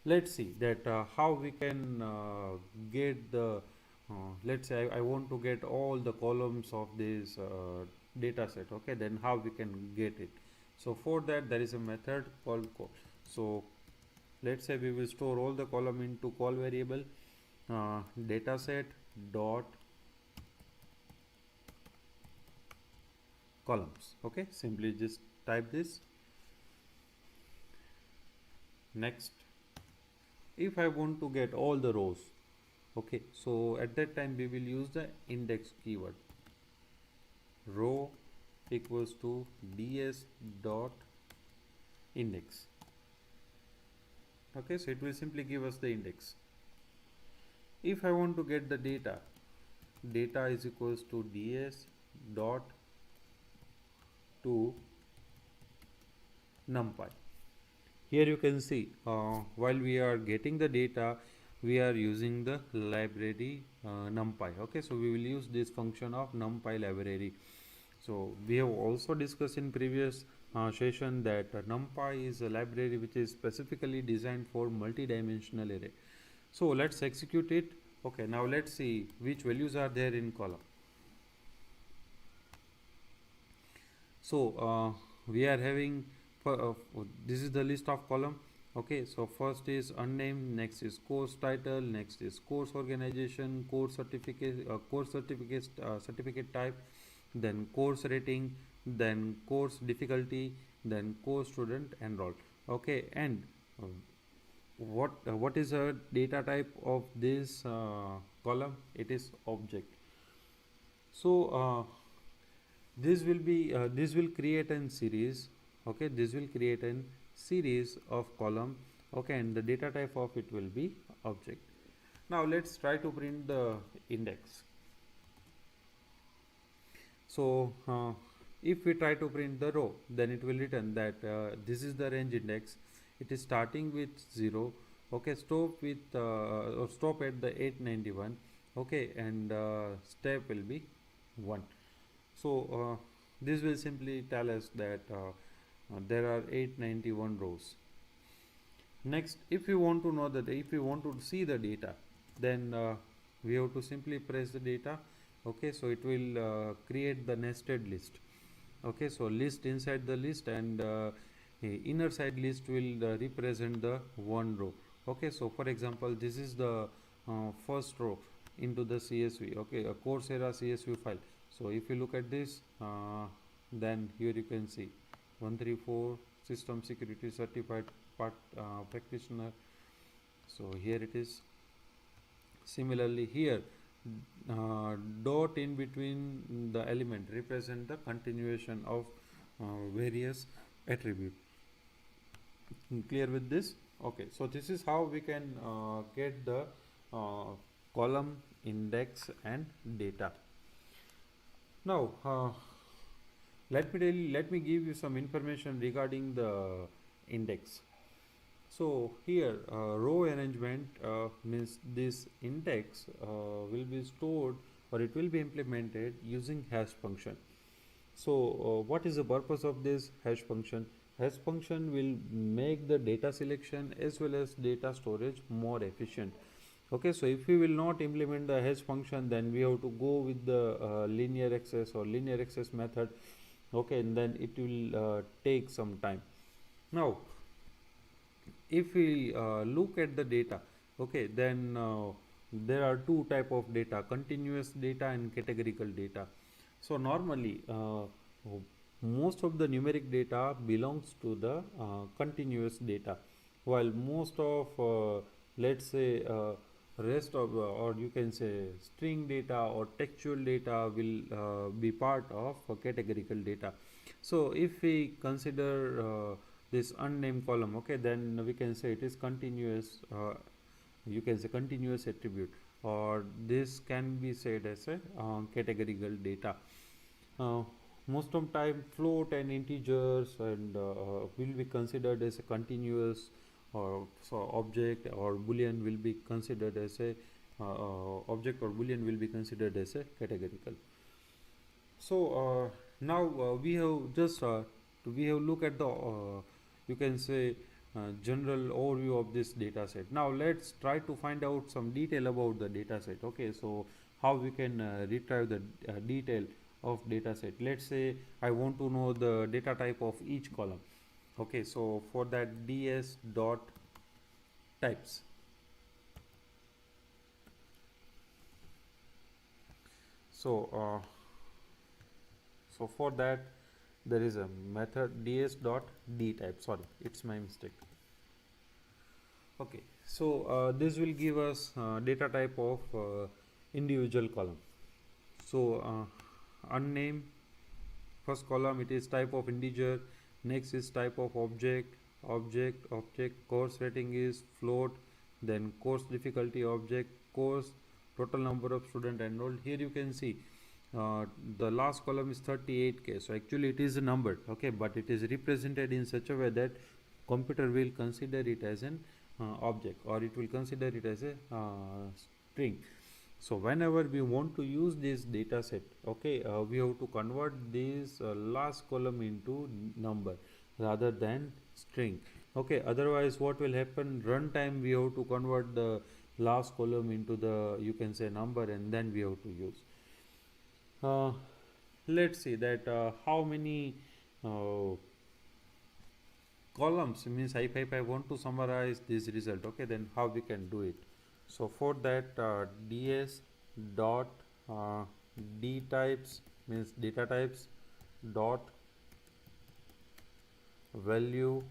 let's see that how we can get the let's say I want to get all the columns of this data set. Okay, then how we can get it? So for that there is a method called call. So let's say we will store all the column into call variable dataset dot columns. Okay, simply just type this. Next, if I want to get all the rows, okay, so at that time we will use the index keyword. Row equals to ds dot index. Okay, so it will simply give us the index. If I want to get the data, data is equals to ds dot to numpy. Here you can see while we are getting the data, we are using the library numpy. Okay, so we will use this function of numpy library. So we have also discussed in previous session that numpy is a library which is specifically designed for multi-dimensional array. So let's execute it. Okay, now let's see which values are there in column. So we are having this is the list of column. Okay, so first is unnamed, next is course title, next is course organization, certificate type, then course rating, then course difficulty, then course student enrolled. Okay, and uh, what is a data type of this column? It is object. So this will create a series. Okay, this will create a series of column. Okay, and the data type of it will be object. Now let's try to print the index. So if we try to print the row, then it will return that this is the range index. It is starting with 0. Okay, stop with or stop at the 891. Okay, and step will be 1. So this will simply tell us that there are 891 rows. Next, if we want to know that, if we want to see the data, then we have to simply press the data. Okay, so it will create the nested list. Okay, so list inside the list, and inner side list will represent the one row. Okay, so for example, this is the first row into the CSV. Okay, a Coursera CSV file. So if you look at this, then here you can see 134 system security certified part practitioner. So here it is. Similarly here dot in between the element represent the continuation of various attribute. Clear with this? Okay, so this is how we can get the column, index and data. Now let me give you some information regarding the index. So here row arrangement means this index will be stored, or it will be implemented using hash function. So what is the purpose of this hash function? Hash function will make the data selection as well as data storage more efficient. Okay, so if we will not implement the hash function, then we have to go with the linear access or linear access method. Okay, and then it will take some time. Now if we look at the data, okay, then there are two type of data: continuous data and categorical data. So normally most of the numeric data belongs to the continuous data, while most of let's say rest of or you can say string data or textual data will be part of categorical data. So if we consider this unnamed column, okay, then we can say it is continuous, you can say continuous attribute, or this can be said as a categorical data. uh, most of time float and integers and will be considered as a continuous, or so object or boolean will be considered as a object, or boolean will be considered as a categorical. So now we have just we have look at the you can say general overview of this data set. Now let's try to find out some detail about the data set. Okay, so how we can retrieve the detail of data set. Let's say I want to know the data type of each column. Okay, so for that, ds dot types. So for that there is a method ds dot d type. Sorry, it's my mistake. Okay, so this will give us data type of individual column. So unnamed, first column, it is type of integer. Next is type of object. Course rating is float. Then course difficulty object, course, total number of student enrolled. Here you can see the last column is 38k. So actually it is a number, okay, but it is represented in such a way that computer will consider it as an object, or it will consider it as a string. So whenever we want to use this data set, okay, we have to convert this last column into number rather than string. Okay, otherwise what will happen, runtime we have to convert the last column into the, you can say, number, and then we have to use. Let's see that how many columns, means if I want to summarize this result, okay, then how we can do it. So for that ds dot d types, means data types, dot value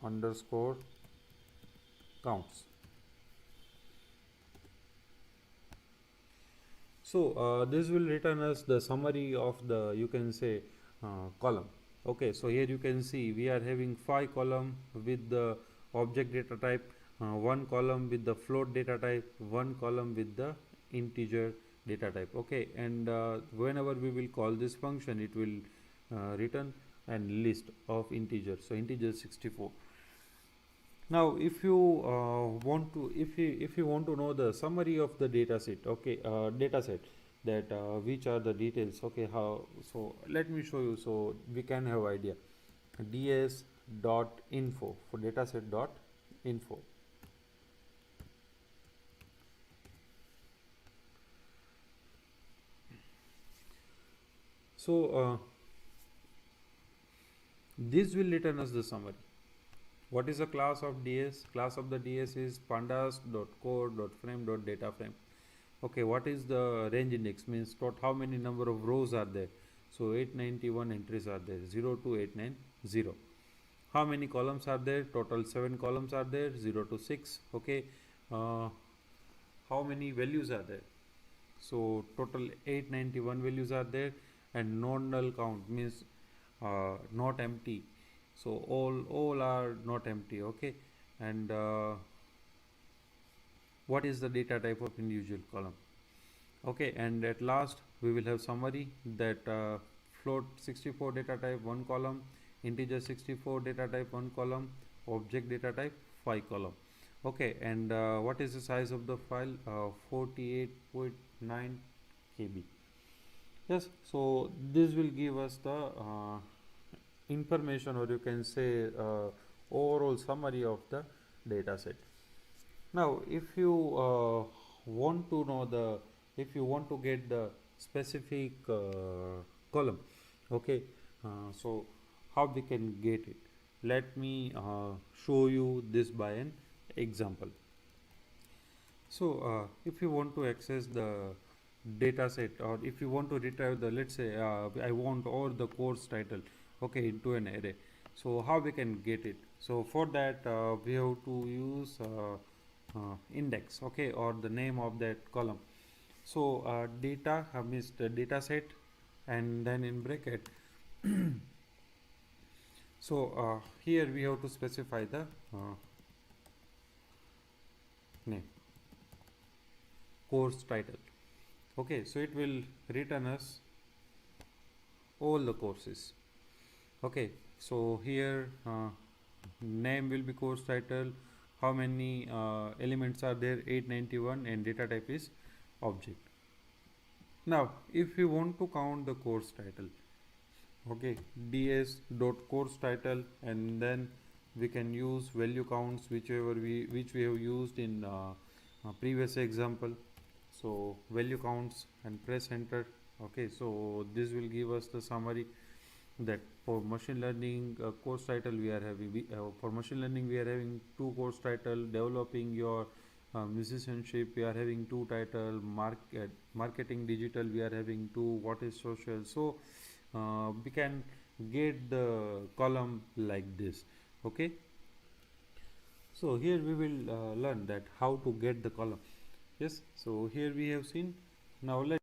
underscore counts. So this will return us the summary of the, you can say, column. Okay, so here you can see we are having 5 column with the object data type, 1 column with the float data type, 1 column with the integer data type. Okay, and whenever we will call this function, it will return and list of integers. So integer 64. Now if you want to, if you want to know the summary of the data set, okay, data set, that which are the details, okay, how, so let me show you so we can have idea. ds dot info, for data set dot info. So this will return us the summary. What is the class of ds? Class of the ds is pandas.core.frame.dataframe. Okay, what is the range index, means how many number of rows are there? So 891 entries are there, 0 to 890. How many columns are there? Total 7 columns are there, 0 to 6. Okay, how many values are there? So total 891 values are there, and non-null count, means not empty. So all are not empty. Okay, and what is the data type of individual column? Okay, and at last we will have summary that float 64 data type 1 column, integer 64 data type 1 column, object data type 5 column. Okay, and what is the size of the file? 48.9 KB. Yes, so this will give us the information, or you can say overall summary of the data set. Now if you want to know the, if you want to get the specific column, okay, so how we can get it? Let me show you this by an example. So if you want to access the data set, or if you want to retrieve the, let's say I want all the course title, okay, into an array, so how we can get it? So for that we have to use index, okay, or the name of that column. So data means the data set, and then in bracket so here we have to specify the name, course title. Okay, so it will return us all the courses. Okay, so here name will be course title, how many elements are there? 891, and data type is object. Now if you want to count the course title, okay, ds dot course title, and then we can use value counts which we have used in previous example. So value counts and press enter. Okay, so this will give us the summary that for machine learning course title we are having for machine learning we are having two course title: developing your musicianship we are having two title, marketing digital we are having two, what is social. So we can get the column like this. Okay, so here we will learn that how to get the column. Yes, so here we have seen. Now let